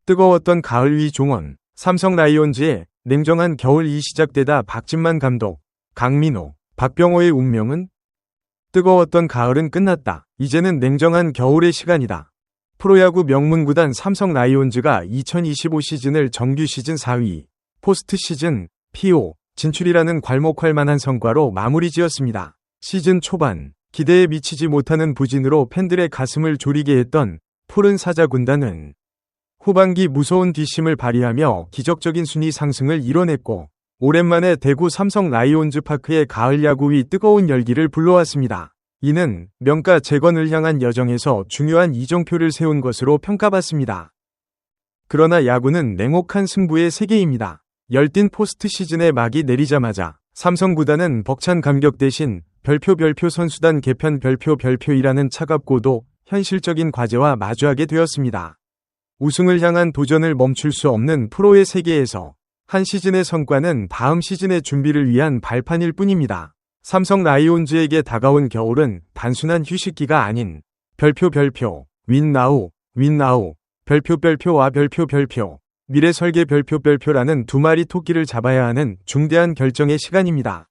뜨거웠던 가을 위 종원, 삼성 라이온즈의 냉정한 겨울이 시작되다 박진만 감독, 강민호, 박병호의 운명은? 뜨거웠던 가을은 끝났다. 이제는 냉정한 겨울의 시간이다. 프로야구 명문구단 삼성 라이온즈가 2025 시즌을 정규 시즌 4위, 포스트 시즌 PO 진출이라는 괄목할 만한 성과로 마무리 지었습니다. 시즌 초반, 기대에 미치지 못하는 부진으로 팬들의 가슴을 졸이게 했던 푸른 사자 군단은 후반기 무서운 뒷심을 발휘하며 기적적인 순위 상승을 이뤄냈고, 오랜만에 대구 삼성 라이온즈 파크의 가을 야구의 뜨거운 열기를 불러왔습니다. 이는 명가 재건을 향한 여정에서 중요한 이정표를 세운 것으로 평가받습니다. 그러나 야구는 냉혹한 승부의 세계입니다. 열띤 포스트 시즌의 막이 내리자마자 삼성 구단은 벅찬 감격 대신 별표 선수단 개편 별표이라는 차갑고도 현실적인 과제와 마주하게 되었습니다. 우승을 향한 도전을 멈출 수 없는 프로의 세계에서 한 시즌의 성과는 다음 시즌의 준비를 위한 발판일 뿐입니다. 삼성 라이온즈에게 다가온 겨울은 단순한 휴식기가 아닌 별표 윈나우 별표와 별표 미래 설계 별표라는 두 마리 토끼를 잡아야 하는 중대한 결정의 시간입니다.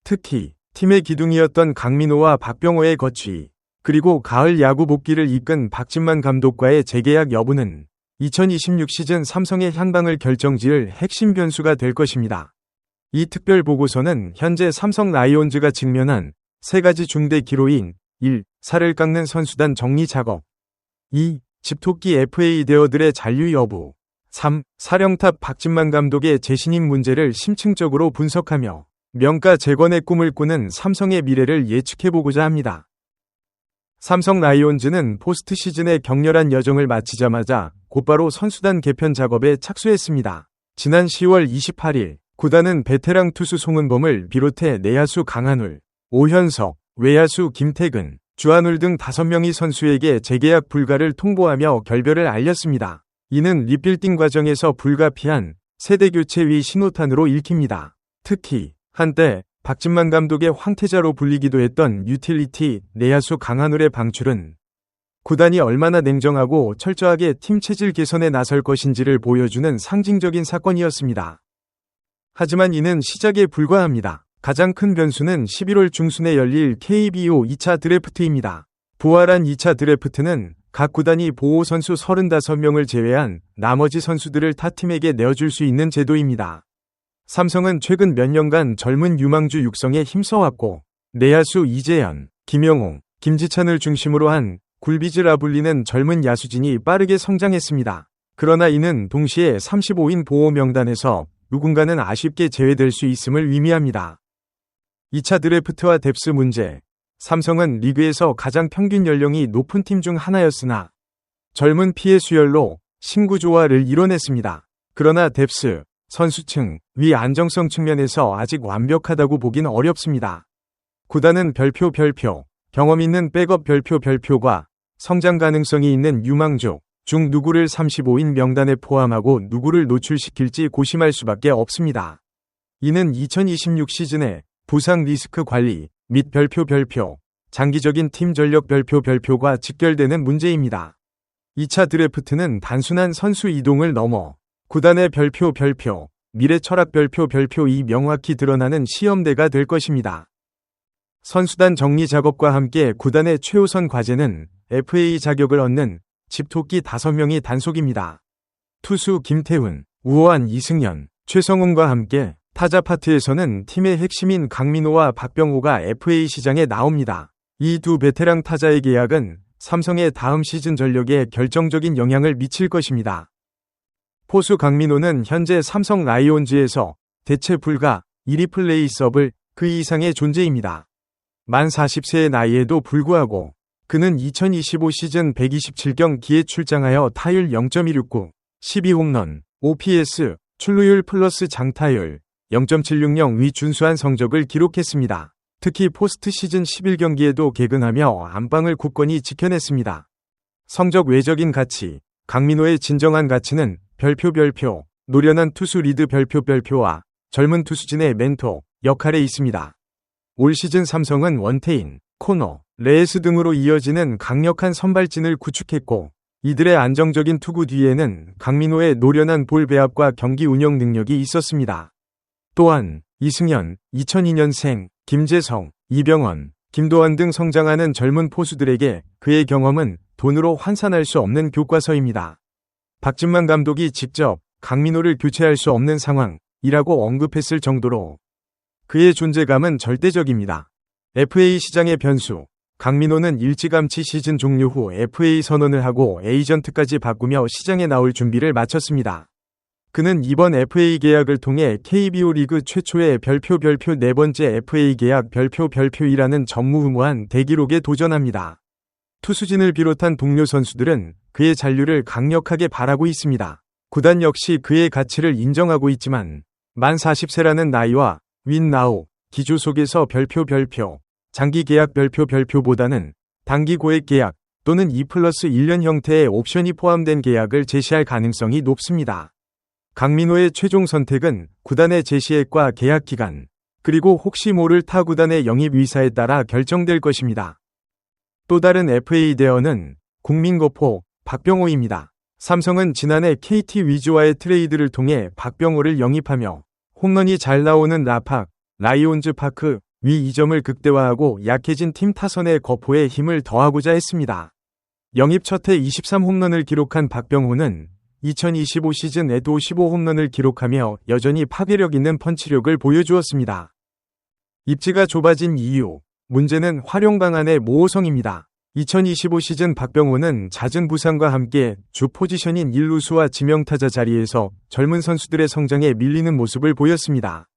특히 팀의 기둥이었던 강민호와 박병호의 거취, 그리고 가을 야구 복귀를 이끈 박진만 감독과의 재계약 여부는 2026 시즌 삼성의 향방을 결정지을 핵심 변수가 될 것입니다. 이 특별 보고서는 현재 삼성 라이온즈가 직면한 세 가지 중대 기로인 1. 살을 깎는 선수단 정리 작업, 2. 집토끼 FA 대어들의 잔류 여부, 3. 사령탑 박진만 감독의 재신임 문제를 심층적으로 분석하며 명가 재건의 꿈을 꾸는 삼성의 미래를 예측해보고자 합니다. 삼성 라이온즈는 포스트 시즌의 격렬한 여정을 마치자마자 곧바로 선수단 개편 작업에 착수했습니다. 지난 10월 28일 구단은 베테랑 투수 송은범을 비롯해 내야수 강한울, 오현석, 외야수 김태근, 주한울 등 5명의 선수에게 재계약 불가를 통보하며 결별을 알렸습니다. 이는 리빌딩 과정에서 불가피한 세대교체 위 신호탄으로 읽힙니다. 특히 한때 박진만 감독의 황태자로 불리기도 했던 유틸리티 내야수 강한울의 방출은 구단이 얼마나 냉정하고 철저하게 팀 체질 개선에 나설 것인지를 보여주는 상징적인 사건이었습니다. 하지만 이는 시작에 불과합니다. 가장 큰 변수는 11월 중순에 열릴 KBO 2차 드래프트입니다. 부활한 2차 드래프트는 각 구단이 보호 선수 35명을 제외한 나머지 선수들을 타 팀에게 내어줄 수 있는 제도입니다. 삼성은 최근 몇 년간 젊은 유망주 육성에 힘써왔고, 내야수 이재현, 김영웅, 김지찬을 중심으로 한 굴비즈라 불리는 젊은 야수진이 빠르게 성장했습니다. 그러나 이는 동시에 35인 보호 명단에서 누군가는 아쉽게 제외될 수 있음을 의미합니다. 2차 드래프트와 뎁스 문제. 삼성은 리그에서 가장 평균 연령이 높은 팀 중 하나였으나 젊은 피해 수혈로 신구조화를 이뤄냈습니다. 그러나 뎁스, 선수층, 위 안정성 측면에서 아직 완벽하다고 보긴 어렵습니다. 구단은 별표, 경험 있는 백업 별표과 성장 가능성이 있는 유망주 중 누구를 35인 명단에 포함하고 누구를 노출시킬지 고심할 수밖에 없습니다. 이는 2026 시즌에 부상 리스크 관리 및 별표, 장기적인 팀 전력 별표과 직결되는 문제입니다. 2차 드래프트는 단순한 선수 이동을 넘어 구단의 별표, 미래 철학 별표이 명확히 드러나는 시험대가 될 것입니다. 선수단 정리 작업과 함께 구단의 최우선 과제는 FA 자격을 얻는 집토끼 5명이 단속입니다. 투수 김태훈, 우호한 이승현, 최성훈과 함께 타자 파트에서는 팀의 핵심인 강민호와 박병호가 FA 시장에 나옵니다. 이 두 베테랑 타자의 계약은 삼성의 다음 시즌 전력에 결정적인 영향을 미칠 것입니다. 포수 강민호는 현재 삼성 라이온즈에서 대체 불가 1위 플레이서블 그 이상의 존재입니다. 만 40세의 나이에도 불구하고 그는 2025 시즌 127경기에 출장하여 타율 0.169, 12홈런, OPS, 출루율 플러스 장타율 0.760의 준수한 성적을 기록했습니다. 특히 포스트 시즌 11경기에도 개근하며 안방을 굳건히 지켜냈습니다. 성적 외적인 가치, 강민호의 진정한 가치는 별표, 노련한 투수 리드 별표와 젊은 투수진의 멘토 역할에 있습니다. 올 시즌 삼성은 원태인, 코너, 레에스 등으로 이어지는 강력한 선발진을 구축했고 이들의 안정적인 투구 뒤에는 강민호의 노련한 볼 배합과 경기 운영 능력이 있었습니다. 또한 이승현, 2002년생, 김재성, 이병헌, 김도환 등 성장하는 젊은 포수들에게 그의 경험은 돈으로 환산할 수 없는 교과서입니다. 박진만 감독이 직접 강민호를 교체할 수 없는 상황이라고 언급했을 정도로 그의 존재감은 절대적입니다. FA 시장의 변수. 강민호는 일찌감치 시즌 종료 후 FA 선언을 하고 에이전트까지 바꾸며 시장에 나올 준비를 마쳤습니다. 그는 이번 FA 계약을 통해 KBO 리그 최초의 별표 네 번째 FA 계약 별표이라는 전무후무한 대기록에 도전합니다. 투수진을 비롯한 동료 선수들은 그의 잔류를 강력하게 바라고 있습니다. 구단 역시 그의 가치를 인정하고 있지만 만 40세라는 나이와 윈나우 기조 속에서 별표 장기 계약 별표보다는 단기 고액 계약 또는 2+1년 형태의 옵션이 포함된 계약을 제시할 가능성이 높습니다. 강민호의 최종 선택은 구단의 제시액과 계약 기간, 그리고 혹시 모를 타 구단의 영입 의사에 따라 결정될 것입니다. 또 다른 FA 대어는 국민거포 박병호입니다. 삼성은 지난해 KT 위즈와의 트레이드를 통해 박병호를 영입하며 홈런이 잘 나오는 라이온즈 파크 위 이점을 극대화하고 약해진 팀 타선의 거포에 힘을 더하고자 했습니다. 영입 첫해 23홈런을 기록한 박병호는 2025 시즌에도 15홈런을 기록하며 여전히 파괴력 있는 펀치력을 보여주었습니다. 입지가 좁아진 이유, 문제는 활용 방안의 모호성입니다. 2025 시즌 박병호는 잦은 부상과 함께 주 포지션인 1루수와 지명타자 자리에서 젊은 선수들의 성장에 밀리는 모습을 보였습니다.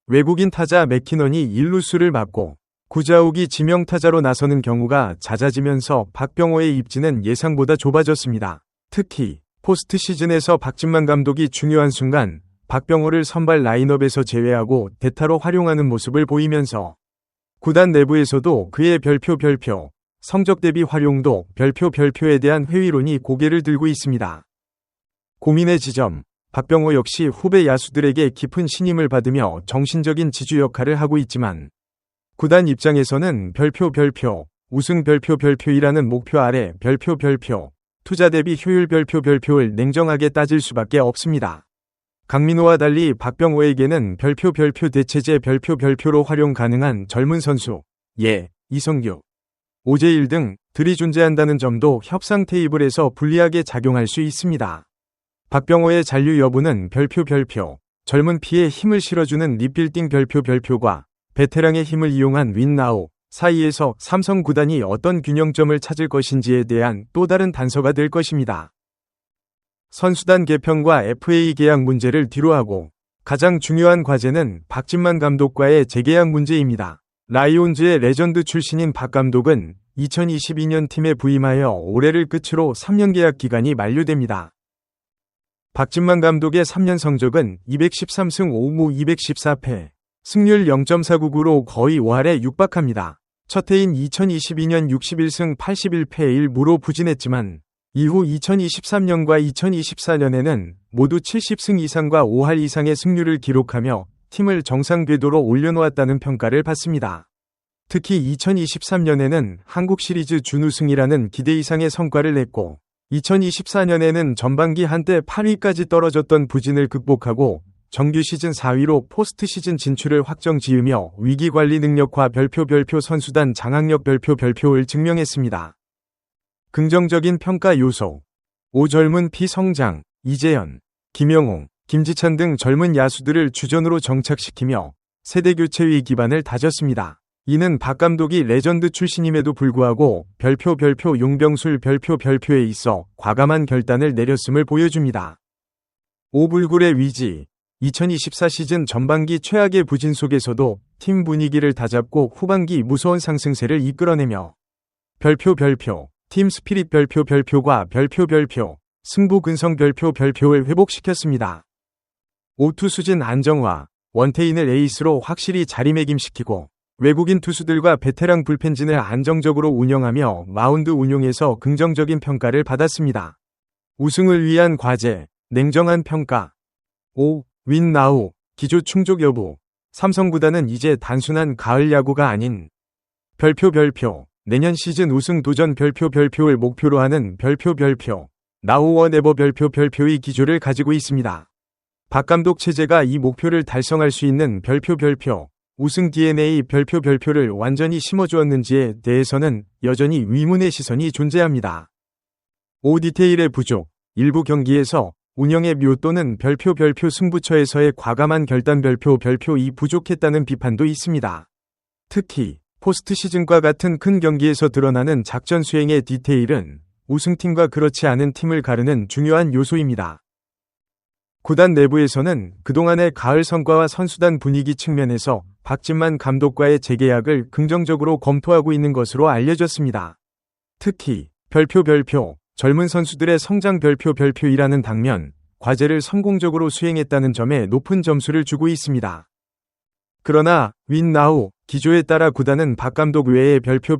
외국인 타자 맥키넌이 1루수를 맡고 구자욱이 지명타자로 나서는 경우가 잦아지면서 박병호의 입지는 예상보다 좁아졌습니다. 특히 포스트 시즌에서 박진만 감독이 중요한 순간 박병호를 선발 라인업에서 제외하고 대타로 활용하는 모습을 보이면서 구단 내부에서도 그의 별표 성적 대비 활용도 별표에 대한 회의론이 고개를 들고 있습니다. 고민의 지점. 박병호 역시 후배 야수들에게 깊은 신임을 받으며 정신적인 지주 역할을 하고 있지만 구단 입장에서는 별표 우승 별표이라는 목표 아래 별표 투자 대비 효율 별표를 냉정하게 따질 수밖에 없습니다. 강민호와 달리 박병호에게는 별표 대체제 별표로 활용 가능한 젊은 선수, 이성규, 오재일 등들이 존재한다는 점도 협상 테이블에서 불리하게 작용할 수 있습니다. 박병호의 잔류 여부는 별표 젊은 피에 힘을 실어주는 리빌딩 별표과 베테랑의 힘을 이용한 윈나우 사이에서 삼성 구단이 어떤 균형점을 찾을 것인지에 대한 또 다른 단서가 될 것입니다. 선수단 개편과 FA 계약 문제를 뒤로하고 가장 중요한 과제는 박진만 감독과의 재계약 문제입니다. 라이온즈의 레전드 출신인 박 감독은 2022년 팀에 부임하여 올해를 끝으로 3년 계약 기간이 만료됩니다. 박진만 감독의 3년 성적은 213승 5무 214패, 승률 0.499로 거의 5할에 육박합니다. 첫 해인 2022년 61승 81패 1무로 부진했지만 이후 2023년과 2024년에는 모두 70승 이상과 5할 이상의 승률을 기록하며 팀을 정상 궤도로 올려놓았다는 평가를 받습니다. 특히 2023년에는 한국 시리즈 준우승이라는 기대 이상의 성과를 냈고 2024년에는 전반기 한때 8위까지 떨어졌던 부진을 극복하고 정규 시즌 4위로 포스트 시즌 진출을 확정 지으며 위기관리 능력과 별표 선수단 장악력 별표를 증명했습니다. 긍정적인 평가 요소. 젊은 피 성장, 이재현, 김영웅, 김지찬 등 젊은 야수들을 주전으로 정착시키며 세대교체의 기반을 다졌습니다. 이는 박 감독이 레전드 출신임에도 불구하고 별표 용병술 별표에 있어 과감한 결단을 내렸음을 보여줍니다. 오불굴의 위지. 2024 시즌 전반기 최악의 부진 속에서도 팀 분위기를 다잡고 후반기 무서운 상승세를 이끌어내며 별표 팀 스피릿 별표과 별표 승부 근성 별표를 회복시켰습니다. 투수진 안정화, 원태인을 에이스로 확실히 자리매김시키고 외국인 투수들과 베테랑 불펜진을 안정적으로 운영하며 마운드 운용에서 긍정적인 평가를 받았습니다. 우승을 위한 과제, 냉정한 평가. 윈나우, 기조 충족 여부. 삼성 구단은 이제 단순한 가을 야구가 아닌 별표 내년 시즌 우승 도전 별표를 목표로 하는 별표 Now or never 별표의 기조를 가지고 있습니다. 박 감독 체제가 이 목표를 달성할 수 있는 별표 우승 DNA 별표를 완전히 심어주었는지에 대해서는 여전히 의문의 시선이 존재합니다. 디테일의 부족, 일부 경기에서 운영의 묘 또는 별표 승부처에서의 과감한 결단 별표 이 부족했다는 비판도 있습니다. 특히 포스트 시즌과 같은 큰 경기에서 드러나는 작전 수행의 디테일은 우승팀과 그렇지 않은 팀을 가르는 중요한 요소입니다. 구단 내부에서는 그동안의 가을 성과와 선수단 분위기 측면에서 박진만 감독과의 재계약을 긍정적으로 검토하고 있는 것으로 알려졌습니다. 특히 별표 젊은 선수들의 성장 별표이라는 당면, 과제를 성공적으로 수행했다는 점에 높은 점수를 주고 있습니다. 그러나 Win Now 기조에 따라 구단은 박 감독 외에 별표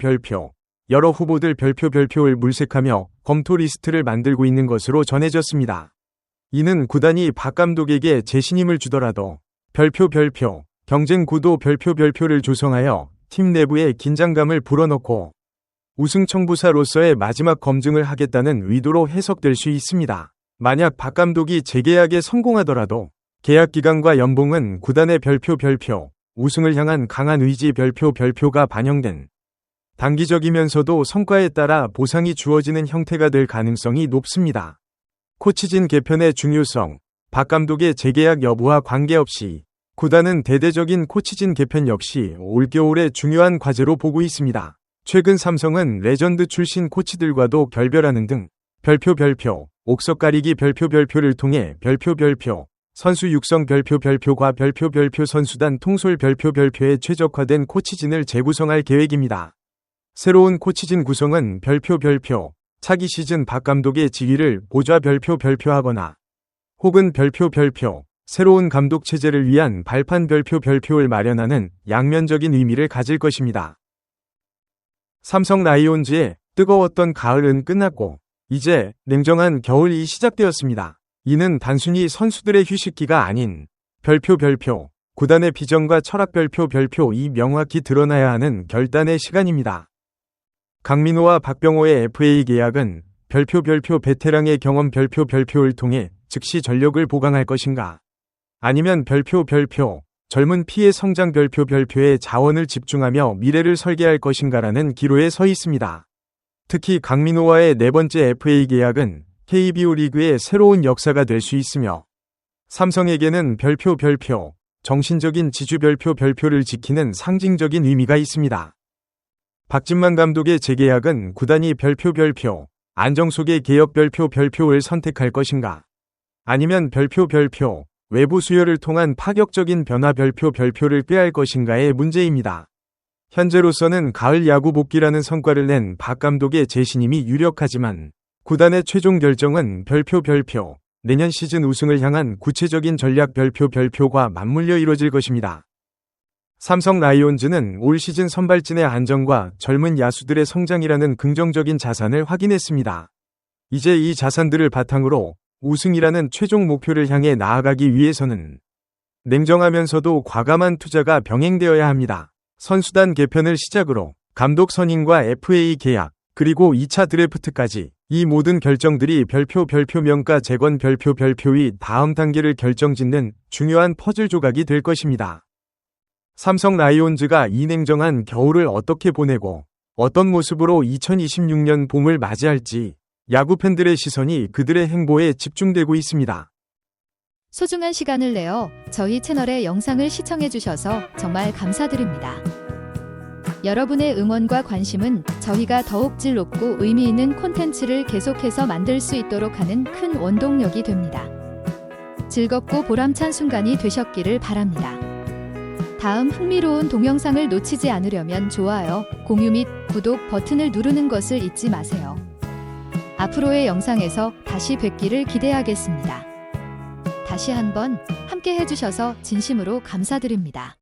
여러 후보들 별표를 물색하며 검토 리스트를 만들고 있는 것으로 전해졌습니다. 이는 구단이 박 감독에게 재신임을 주더라도 별표 경쟁 구도 별표를 조성하여 팀 내부의 긴장감을 불어넣고 우승 청부사로서의 마지막 검증을 하겠다는 의도로 해석될 수 있습니다. 만약 박 감독이 재계약에 성공하더라도 계약 기간과 연봉은 구단의 별표 우승을 향한 강한 의지 별표가 반영된 단기적이면서도 성과에 따라 보상이 주어지는 형태가 될 가능성이 높습니다. 코치진 개편의 중요성, 박 감독의 재계약 여부와 관계없이 구단은 대대적인 코치진 개편 역시 올겨울의 중요한 과제로 보고 있습니다. 최근 삼성은 레전드 출신 코치들과도 결별하는 등 별표 옥석 가리기 별표를 통해 별표 선수 육성 별표과 별표 선수단 통솔 별표에 최적화된 코치진을 재구성할 계획입니다. 새로운 코치진 구성은 별표 차기 시즌 박 감독의 지위를 보좌 별표하거나 혹은 별표 새로운 감독 체제를 위한 발판 별표를 마련하는 양면적인 의미를 가질 것입니다. 삼성 라이온즈의 뜨거웠던 가을은 끝났고 이제 냉정한 겨울이 시작되었습니다. 이는 단순히 선수들의 휴식기가 아닌 별표 구단의 비전과 철학 별표이 명확히 드러나야 하는 결단의 시간입니다. 강민호와 박병호의 FA 계약은 별표 베테랑의 경험 별표를 통해 즉시 전력을 보강할 것인가? 아니면 별표 젊은 피의 성장 별표에 자원을 집중하며 미래를 설계할 것인가라는 기로에 서 있습니다. 특히 강민호와의 네 번째 FA 계약은 KBO 리그의 새로운 역사가 될 수 있으며 삼성에게는 별표 정신적인 지주 별표를 지키는 상징적인 의미가 있습니다. 박진만 감독의 재계약은 구단이 별표 안정 속의 개혁 별표를 선택할 것인가? 아니면 별표 외부 수요를 통한 파격적인 변화 별표를 꾀할 것인가의 문제입니다. 현재로서는 가을 야구 복귀라는 성과를 낸 박 감독의 재신임이 유력하지만 구단의 최종 결정은 별표 내년 시즌 우승을 향한 구체적인 전략 별표가 맞물려 이뤄질 것입니다. 삼성 라이온즈는 올 시즌 선발진의 안정과 젊은 야수들의 성장이라는 긍정적인 자산을 확인했습니다. 이제 이 자산들을 바탕으로 우승이라는 최종 목표를 향해 나아가기 위해서는 냉정하면서도 과감한 투자가 병행되어야 합니다. 선수단 개편을 시작으로 감독 선임과 FA 계약, 그리고 2차 드래프트까지 이 모든 결정들이 별표 명가 재건 별표의 다음 단계를 결정짓는 중요한 퍼즐 조각이 될 것입니다. 삼성 라이온즈가 이 냉정한 겨울을 어떻게 보내고 어떤 모습으로 2026년 봄을 맞이할지 야구 팬들의 시선이 그들의 행보에 집중되고 있습니다. 소중한 시간을 내어 저희 채널의 영상을 시청해주셔서 정말 감사드립니다. 여러분의 응원과 관심은 저희가 더욱 질 높고 의미 있는 콘텐츠를 계속해서 만들 수 있도록 하는 큰 원동력이 됩니다. 즐겁고 보람찬 순간이 되셨기를 바랍니다. 다음 흥미로운 동영상을 놓치지 않으려면 좋아요, 공유 및 구독 버튼을 누르는 것을 잊지 마세요. 앞으로의 영상에서 다시 뵙기를 기대하겠습니다. 다시 한번 함께 해주셔서 진심으로 감사드립니다.